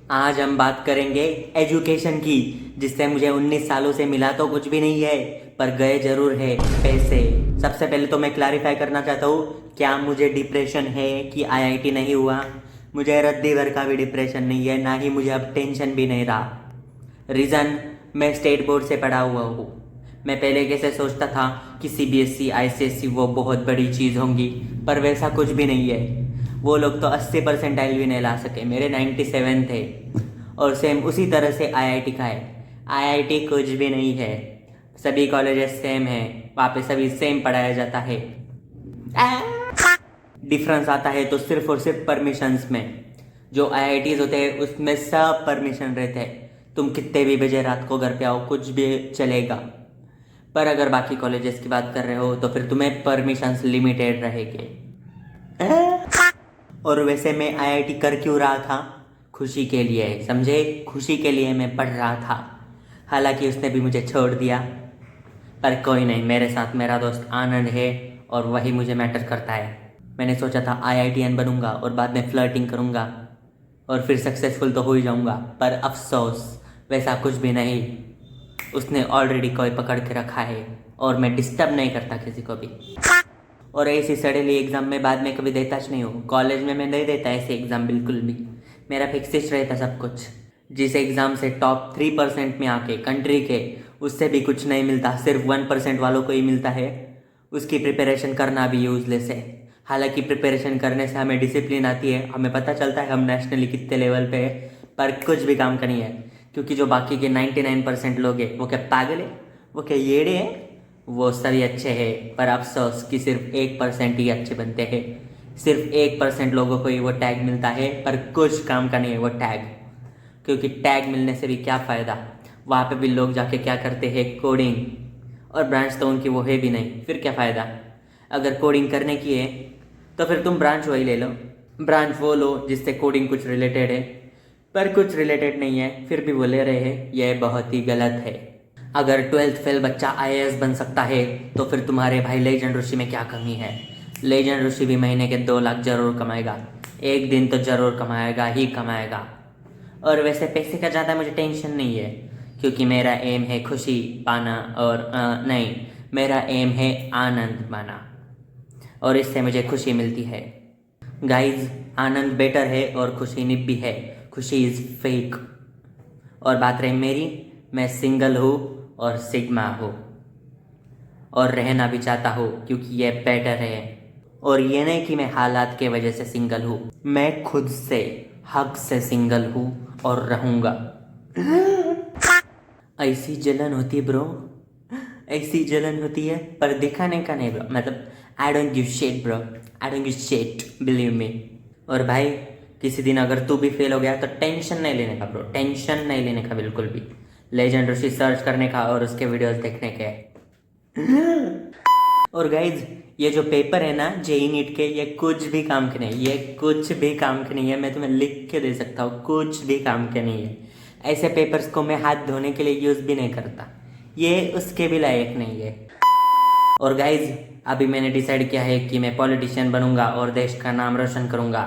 आज हम बात करेंगे एजुकेशन की, जिससे मुझे 19 सालों से मिला तो कुछ भी नहीं है, पर गए जरूर है पैसे। सबसे पहले तो मैं क्लैरिफाई करना चाहता हूँ, क्या मुझे डिप्रेशन है कि आईआईटी नहीं हुआ? मुझे रद्दी भर का भी डिप्रेशन नहीं है, ना ही मुझे अब टेंशन भी नहीं रहा। रीज़न, मैं स्टेट बोर्ड से पढ़ा हुआ हूँ। मैं पहले कैसे सोचता था कि सीबीएसई आईसीएसई वो बहुत बड़ी चीज़ होंगी, पर वैसा कुछ भी नहीं है। वो लोग तो 80% भी नहीं ला सके, मेरे 97 थे। और सेम उसी तरह से आईआईटी का है। आईआईटी कुछ भी नहीं है, सभी कॉलेजेस सेम है, वहाँ पे सभी सेम पढ़ाया जाता है। डिफरेंस आता है तो सिर्फ और सिर्फ परमिशंस में। जो आईआईटीज होते हैं उसमें सब परमिशन रहते हैं, तुम कितने भी बजे रात को घर पे आओ, कुछ भी चलेगा। पर अगर बाकी कॉलेजेस की बात कर रहे हो तो फिर तुम्हें परमिशंस लिमिटेड रहेंगे। और वैसे मैं आईआईटी कर क्यों रहा था? खुशी के लिए, समझे? खुशी के लिए मैं पढ़ रहा था। हालांकि उसने भी मुझे छोड़ दिया, पर कोई नहीं, मेरे साथ मेरा दोस्त आनंद है और वही मुझे मैटर करता है। मैंने सोचा था आईआईटीएन बनूंगा और बाद में फ्लर्टिंग करूंगा और फिर सक्सेसफुल तो हो ही जाऊंगा, पर अफसोस वैसा कुछ भी नहीं। उसने ऑलरेडी कोई पकड़ के रखा है और मैं डिस्टर्ब नहीं करता किसी को भी। और ऐसी सडनली एग्ज़ाम में बाद में कभी देता नहीं हूँ। कॉलेज में मैं नहीं देता ऐसे एग्ज़ाम बिल्कुल भी। मेरा फिक्सिस्ट रहता सब कुछ। जिस एग्ज़ाम से टॉप 3% में आके कंट्री के, उससे भी कुछ नहीं मिलता, सिर्फ 1% वालों को ही मिलता है, उसकी प्रिपरेशन करना भी यूजलेस है। हालांकि प्रिपरेशन करने से हमें डिसिप्लिन आती है, हमें पता चलता है हम नेशनली कितने लेवल पे है, पर कुछ भी काम का नहीं है। क्योंकि जो बाकी के 99% लोग हैं वो क्या पागल है, वो क्या येड़े हैं? वो सभी अच्छे हैं, पर अफसोस कि सिर्फ 1% ही अच्छे बनते हैं। सिर्फ 1% लोगों को ही वो टैग मिलता है, पर कुछ काम का नहीं है वो टैग। क्योंकि टैग मिलने से भी क्या फ़ायदा? वहाँ पे भी लोग जाके क्या करते हैं, कोडिंग। और ब्रांच तो उनकी वो है भी नहीं, फिर क्या फ़ायदा? अगर कोडिंग करने की है तो फिर तुम ब्रांच वही ले लो, ब्रांच वो लो जिससे कोडिंग कुछ रिलेटेड है। पर कुछ रिलेटेड नहीं है फिर भी वो ले रहे हैं, यह बहुत ही गलत है। अगर 12th फेल बच्चा आईएएस बन सकता है तो फिर तुम्हारे भाई लेजेंड ऋषि में क्या कमी है? लेजेंड ऋषि भी महीने के 2 लाख जरूर कमाएगा, एक दिन तो जरूर कमाएगा ही कमाएगा। और वैसे पैसे का ज़्यादा मुझे टेंशन नहीं है, क्योंकि मेरा एम है खुशी पाना, और नहीं, मेरा एम है आनंद पाना, और इससे मुझे खुशी मिलती है। गाइज, आनंद बेटर है और खुशी निप भी है। खुशी इज़ फेक। और बात रही मेरी, मैं सिंगल हूँ और सिग्मा हूँ, और रहना भी चाहता हूँ क्योंकि ये बेटर है। और ये नहीं कि मैं हालात के वजह से सिंगल हूँ, मैं खुद से हक से सिंगल हूँ और रहूँगा। ऐसी जलन होती है ब्रो, ऐसी जलन होती है, पर दिखाने का नहीं ब्रो। मतलब I don't give shit bro, I don't give shit, believe me. और भाई, किसी दिन अगर तू भी फेल हो गया तो टेंशन नहीं लेने का ब्रो, टेंशन नहीं लेने का बिल्कुल भी। लेजेंड ऋषि सर्च करने का और उसके वीडियोस देखने के। और गाइज, ये जो पेपर है ना जेई नीट के, ये कुछ भी काम के नहीं, ये कुछ भी काम के नहीं है। मैं तुम्हें लिख के दे सकता हूँ, कुछ भी काम के नहीं है। ऐसे पेपर्स को मैं हाथ धोने के लिए यूज़ भी नहीं करता, ये उसके भी लायक नहीं है। और गाइज, अभी मैंने डिसाइड किया है कि मैं पॉलिटिशियन बनूंगा और देश का नाम रोशन करूंगा,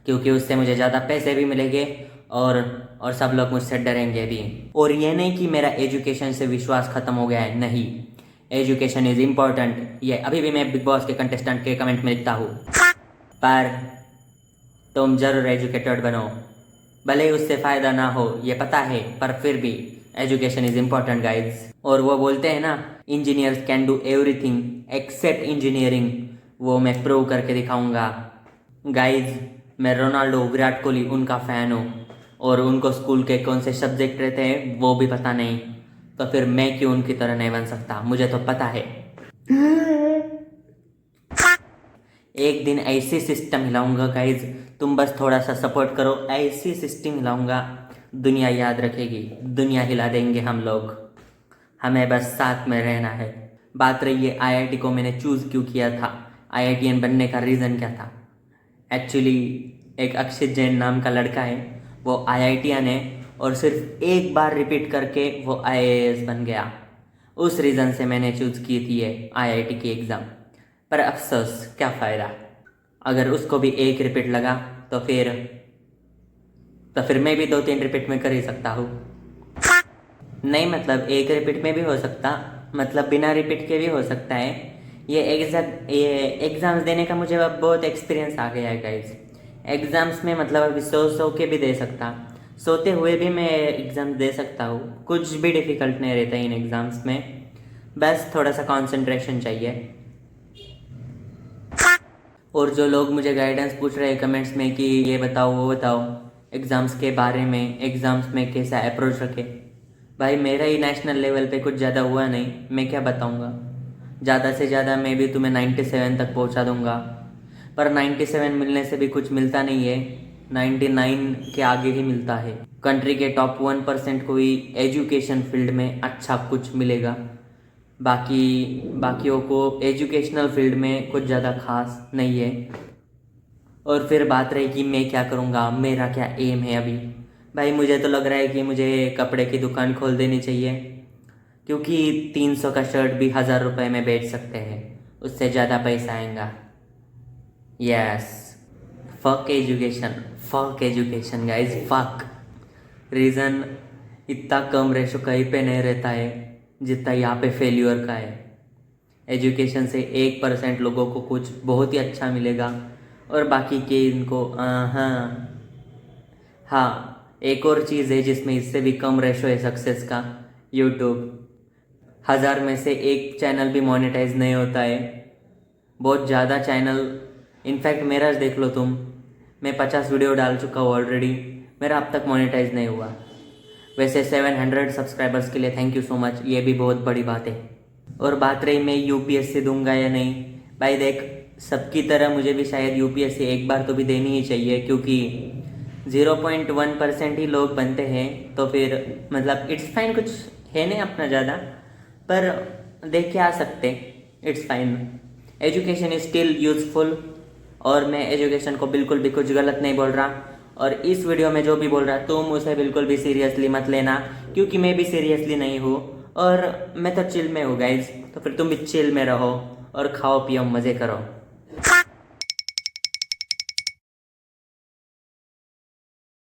क्योंकि उससे मुझे ज़्यादा पैसे भी मिलेंगे और सब लोग मुझसे डरेंगे भी। और ये नहीं कि मेरा एजुकेशन से विश्वास ख़त्म हो गया है, नहीं। एजुकेशन इज़ इम्पॉर्टेंट, ये अभी भी मैं बिग बॉस के कंटेस्टेंट के कमेंट में लिखता हूँ। पर तुम जरूर एजुकेटेड बनो, भले ही उससे फ़ायदा ना हो ये पता है, पर फिर भी एजुकेशन इज़ इम्पॉर्टेंट गाइज। और वो बोलते हैं ना, engineers can do everything except engineering, वो मैं प्रूव करके दिखाऊंगा। गाइज, मैं रोनाल्डो विराट कोहली उनका फ़ैन हूँ, और उनको स्कूल के कौन से सब्जेक्ट रहते हैं वो भी पता नहीं, तो फिर मैं क्यों उनकी तरह नहीं बन सकता? मुझे तो पता है। एक दिन ऐसी सिस्टम हिलाऊंगा गाइज, तुम बस थोड़ा सा सपोर्ट करो, ऐसी सिस्टम हिलाऊंगा दुनिया याद रखेगी, दुनिया हिला देंगे हम लोग। हमें बस साथ में रहना है। बात रही है आईआईटी को मैंने चूज़ क्यों किया था, आईआईटीएन बनने का रीज़न क्या था? एक्चुअली एक अक्षित जैन नाम का लड़का है, वो आईआईटीएन है, और सिर्फ एक बार रिपीट करके वो आईएएस बन गया। उस रीज़न से मैंने चूज़ की थी ये आईआईटी की एग्ज़ाम। पर अफसोस, क्या फ़ायदा? अगर उसको भी एक रिपीट लगा तो फिर तो फिर मैं भी 2-3 रिपीट में कर ही सकता हूँ। नहीं मतलब एक रिपीट में भी हो सकता, मतलब बिना रिपीट के भी हो सकता है। ये एग्ज़ाम्स देने का मुझे अब बहुत एक्सपीरियंस आ गया है गाइस। एग्ज़ाम्स में मतलब अभी सो के भी दे सकता, सोते हुए भी मैं एग्ज़ाम दे सकता हूँ। कुछ भी डिफ़िकल्ट नहीं रहता इन एग्ज़ाम्स में, बस थोड़ा सा कंसंट्रेशन चाहिए। और जो लोग मुझे गाइडेंस पूछ रहे हैं कमेंट्स में कि ये बताओ वो बताओ एग्ज़ाम्स के बारे में, एग्ज़ाम्स में कैसा अप्रोच रखे, भाई मेरा ही नेशनल लेवल पे कुछ ज़्यादा हुआ नहीं, मैं क्या बताऊँगा। ज़्यादा से ज़्यादा मैं भी तुम्हें 97 तक पहुँचा दूँगा, पर 97 मिलने से भी कुछ मिलता नहीं है, 99 के आगे ही मिलता है। कंट्री के टॉप 1% को ही एजुकेशन फील्ड में अच्छा कुछ मिलेगा, बाकियों को एजुकेशनल फील्ड में कुछ ज़्यादा खास नहीं है। और फिर बात रही कि मैं क्या करूँगा, मेरा क्या एम है अभी। भाई मुझे तो लग रहा है कि मुझे कपड़े की दुकान खोल देनी चाहिए, क्योंकि 300 का शर्ट भी 1000 रुपये में बेच सकते हैं, उससे ज़्यादा पैसा आएगा। Yes, fuck education guys, fuck. Reason इतना कम रेशो कहीं पे नहीं रहता है जितना यहाँ पे फेल्यूर का है। एजुकेशन से 1% लोगों को कुछ बहुत ही अच्छा मिलेगा और बाकी के इनको हाँ, एक और चीज़ है जिसमें इससे भी कम रेशो है सक्सेस का, यूट्यूब। 1000 में से एक चैनल भी मोनेटाइज नहीं होता है, बहुत ज़्यादा चैनल। इनफैक्ट मेरा देख लो तुम, मैं 50 वीडियो डाल चुका हूँ ऑलरेडी, मेरा अब तक मोनेटाइज नहीं हुआ। वैसे 700 सब्सक्राइबर्स के लिए थैंक यू सो मच, ये भी बहुत बड़ी बात है। और बात रही मैं यूपीएससी दूंगा या नहीं, भाई देख सबकी तरह मुझे भी शायद यूपीएससी एक बार तो भी देनी ही चाहिए, क्योंकि 0.1% ही लोग बनते हैं, तो फिर मतलब इट्स फाइन, कुछ है नहीं अपना ज़्यादा, पर देख के आ सकते, it's fine. Education is still useful, और मैं एजुकेशन को बिल्कुल भी कुछ गलत नहीं बोल रहा। और इस वीडियो में जो भी बोल रहा तुम उसे बिल्कुल भी सीरियसली मत लेना, क्योंकि मैं भी सीरियसली नहीं हूँ और मैं तो चिल में हूँ गाइज। तो फिर तुम भी चिल में रहो और खाओ पियो मज़े करो।